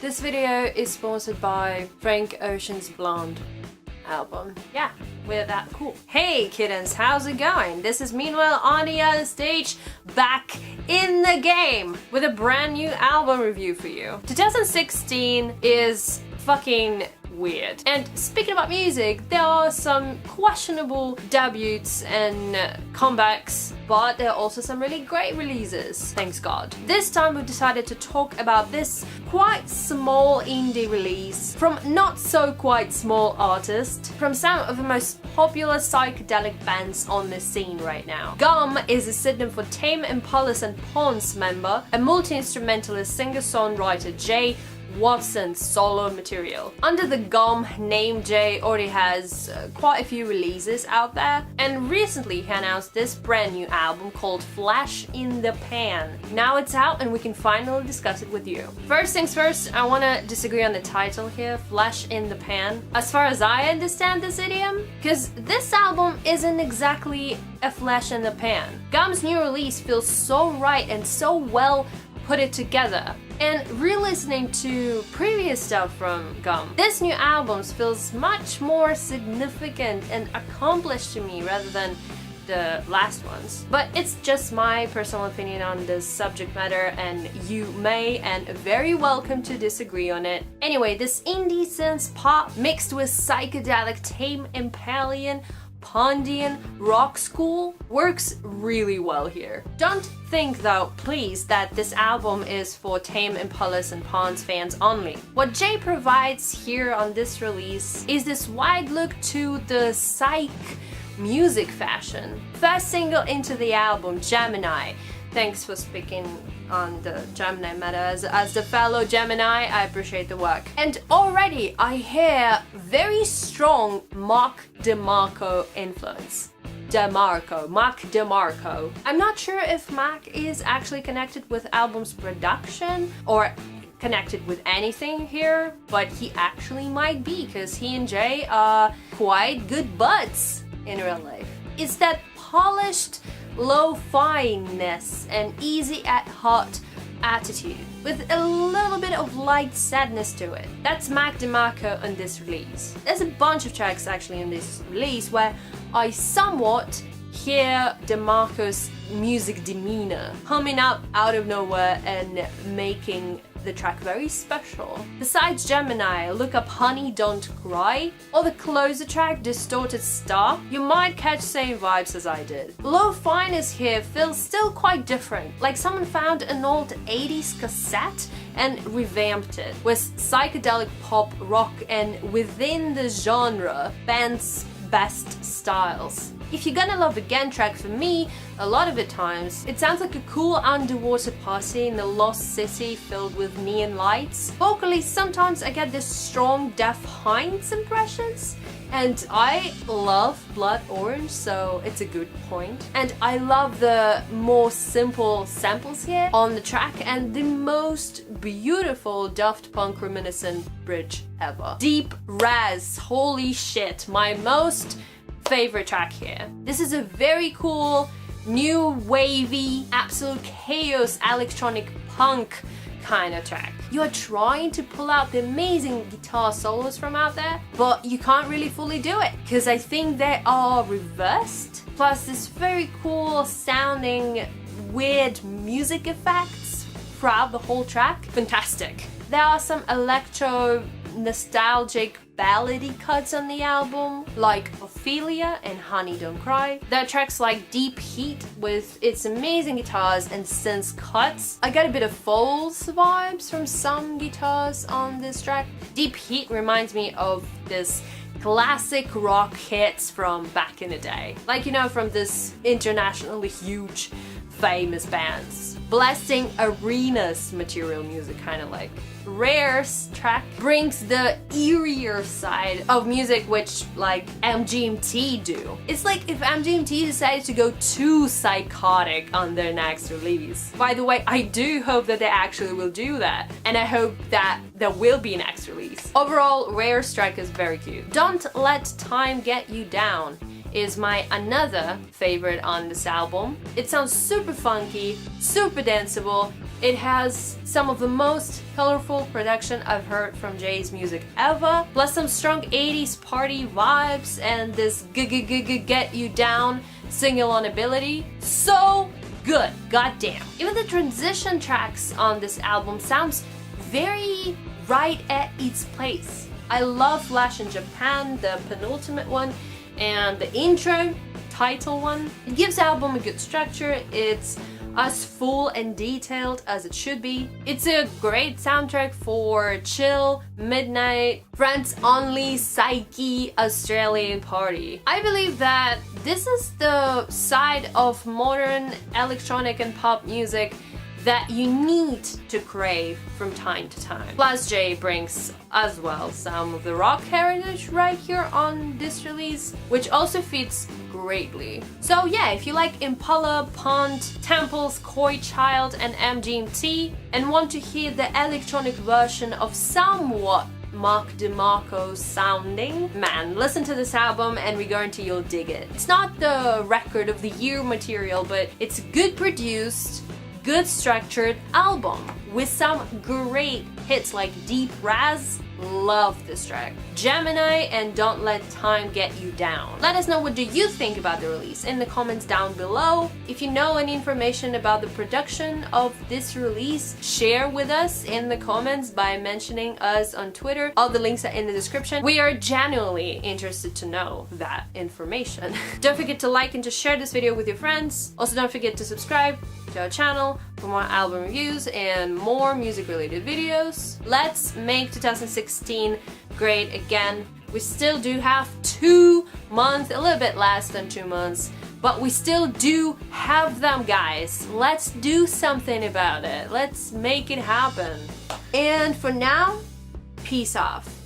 This video is sponsored by Frank Ocean's Blonde album. Yeah, we're that cool. Hey kittens, how's it going? This is Meanwhile on the other stage, back in the game with a brand new album review for you. 2016 is fucking weird. And speaking about music, there are some questionable debuts and comebacks, but there are also some really great releases, thanks God. This time we decided to talk about this quite small indie release from not so quite small artist, from some of the most popular psychedelic bands on the scene right now. GUM is a pseudonym for Tame Impala and Pond's member, a multi-instrumentalist singer-songwriter Jay Watson's solo material. Under the GUM name, Jay already has quite a few releases out there, and recently he announced this brand new album called Flash in the Pan. Now it's out and we can finally discuss it with you. First things first, I want to disagree on the title here, Flash in the Pan. As far as I understand this idiom, because this album isn't exactly a flash in the pan. GUM's new release feels so right and so well put it together. And re-listening to previous stuff from GUM, this new album feels much more significant and accomplished to me rather than the last ones. But it's just my personal opinion on this subject matter, and you may and very welcome to disagree on it. Anyway, this indie synth pop mixed with psychedelic Tame Impala Pondian rock school works really well here. Don't think though, please, that this album is for Tame Impala and Pond's fans only. What Jay provides here on this release is this wide look to the psych music fashion. First single into the album, GEMINI. Thanks for speaking on the Gemini matter. As the fellow Gemini, I appreciate the work. And already I hear very strong Mark DeMarco influence. Mark DeMarco. I'm not sure if Mac is actually connected with album's production or connected with anything here, but he actually might be, because he and Jay are quite good buds in real life. It's that polished lo-fi-ness and easy at heart attitude with a little bit of light sadness to it. That's Mac DeMarco on this release. There's a bunch of tracks actually in this release where I somewhat hear DeMarco's music demeanor humming up out of nowhere and making the track very special. Besides GEMINI, look up Honey Don't Cry or the closer track Distorted Star. You might catch same vibes as I did. Lo-finess here feels still quite different, like someone found an old 80s cassette and revamped it with psychedelic pop rock and within the genre, band's best styles. If you're gonna love Again track, for me, a lot of the times, it sounds like a cool underwater party in a lost city filled with neon lights. Vocally, sometimes I get this strong Def Hines impressions, and I love Blood Orange, so it's a good point. And I love the more simple samples here on the track and the most beautiful Daft Punk reminiscent bridge ever. Deep RAZZ, holy shit, my most favorite track here. This is a very cool, new wavy, absolute chaos electronic punk kind of track. You are trying to pull out the amazing guitar solos from out there, but you can't really fully do it because I think they are reversed. Plus this very cool sounding weird music effects throughout the whole track. Fantastic. There are some electro nostalgic ballady cuts on the album, like Ophelia and Honey Don't Cry. There are tracks like Deep Heat with its amazing guitars and synth cuts. I got a bit of Foles vibes from some guitars on this track. Deep Heat reminds me of this classic rock hits from back in the day. Like, you know, from this internationally huge famous bands. Blasting arenas material music, kind of like. Rare's track brings the eerier side of music, which like MGMT do. It's like if MGMT decided to go too psychotic on their next release. By the way, I do hope that they actually will do that, and I hope that there will be a next release. Overall, Rare's track is very cute. Don't Let Time Get You Down is my another favorite on this album. It sounds super funky, super danceable, It has some of the most colorful production I've heard from Jay's music ever, plus some strong 80s party vibes and this get you down sing-along ability. So good, goddamn. Even the transition tracks on this album sounds very right at its place. I love Flash in Japan, the penultimate one, and the intro title one. It gives the album a good structure. It's as full and detailed as it should be. It's a great soundtrack for chill, midnight, friends only, psyche Australian party. I believe that this is the side of modern electronic and pop music that you need to crave from time to time. Plus Jay brings as well some of the rock heritage right here on this release, which also fits greatly. So yeah, if you like Impala, Pond, Temples, Koi Child and MGMT and want to hear the electronic version of somewhat Mark DeMarco sounding, man, listen to this album and we guarantee you'll dig it. It's not the record of the year material, but it's good produced, good structured album with some great hits like Deep RAZZ. Love this track. GEMINI and Don't Let Time Get You Down. Let us know what do you think about the release in the comments down below. If you know any information about the production of this release, share with us in the comments by mentioning us on Twitter. All the links are in the description. We are genuinely interested to know that information. Don't forget to like and to share this video with your friends. Also don't forget to subscribe to our channel for more album reviews and more music related videos. Let's make 2016 great again. We still do have 2 months, a little bit less than 2 months, but we still do have them, guys. Let's do something about it. Let's make it happen. And for now, peace off.